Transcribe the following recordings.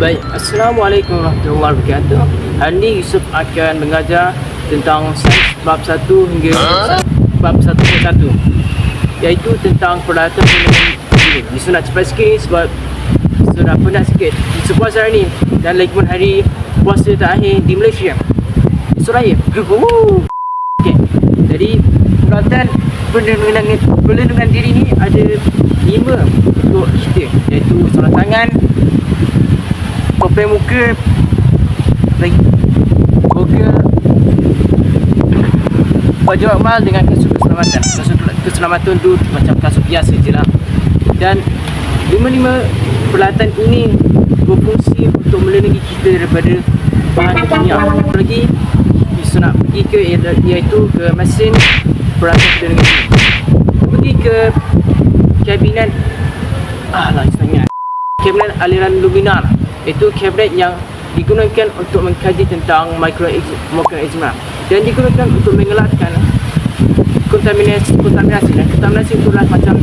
Baik, Assalamualaikum warahmatullahi wabarakatuh. Hari ini Yusuf akan mengajar tentang sains bab 1 hingga bab 1.1, iaitu tentang peralatan ini. Yusuf nak cepat sikit sebab sudah penat sikit Yusuf puasa hari ni, dan lagi pun hari puasa terakhir di Malaysia. Yusuf raya. Okay. Jadi peralatan perlindungan diri ni ada 5 untuk kita, iaitu sarung tangan, topeng muka, goggle, baju amal dengan kasut keselamatan. Kasut keselamatan tu macam kasut biasa je lah. Dan 5 peralatan ini berfungsi untuk melindungi kita daripada bahan kimia. Lagi Yusuf nak pergi ke iaitu ke mesin peralatan perlindungan diri. Pergi ke kabinet kabinet aliran luminar. Itu kabinet yang digunakan untuk mengkaji tentang mikroorganisma dan digunakan untuk mengelakkan kontaminasi. Dan kontaminasi itulah macam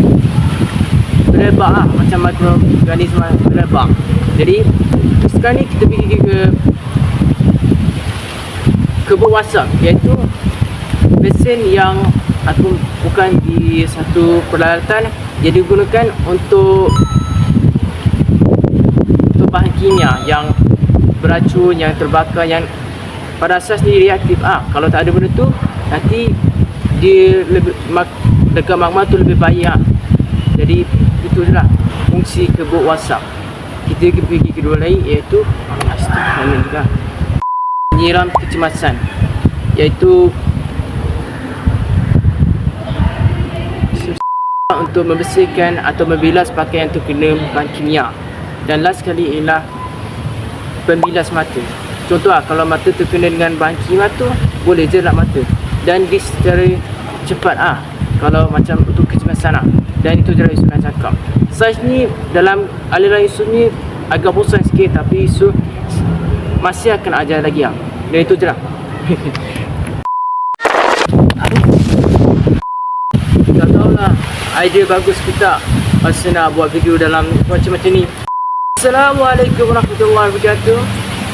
berebak macam mikroorganisma berebak. Jadi sekarang ni kita pergi ke bawah asap, iaitu mesin yang ataupun bukan di satu peralatan yang digunakan untuk bahan kimia yang beracun, yang terbakar, yang pada asasnya reaktif. Kalau tak ada benda tu, nanti dia lebih dekat magma tu lebih bahaya. Jadi itu je lah fungsi kebuk wasap. Kita pergi kedua lain, iaitu juga menyiram kecemasan, iaitu untuk membersihkan atau membilas pakaian yang terkena bahan kimia. Dan last sekali ialah pembilas mata. Contoh kalau mata terkena dengan bahan kimia tu, boleh je lap mata dan secara cepat kalau macam untuk kecemasan Dan itu je Yusuf nak cakap. Saiz ni dalam aliran Yusuf ni agak bosan sikit, tapi Yusuf masih akan ajar lagi Dan itu je lah. Tak tahulah idea bagus kita masa nak buat video dalam macam ni. Assalamualaikum warahmatullahi wabarakatuh.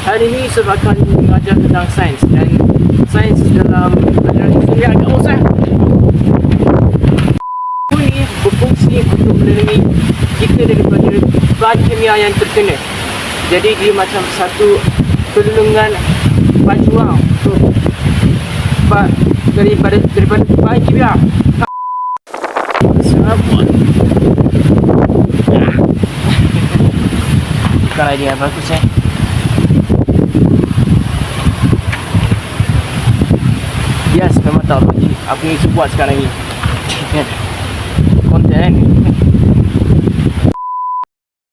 Hari ini Yusuf akan mengajar tentang sains, dan sains dalam ajaran Yusuf ni agak bosan. Ini berfungsi untuk melindungi kita daripada bahan kimia yang terkena. Jadi dia macam satu perlindungan baju untuk daripada bahan kimia. Assalamualaikum. Bukan idea yang bagus Yes, memang tahu apa yang Yusuf buat sekarang ni.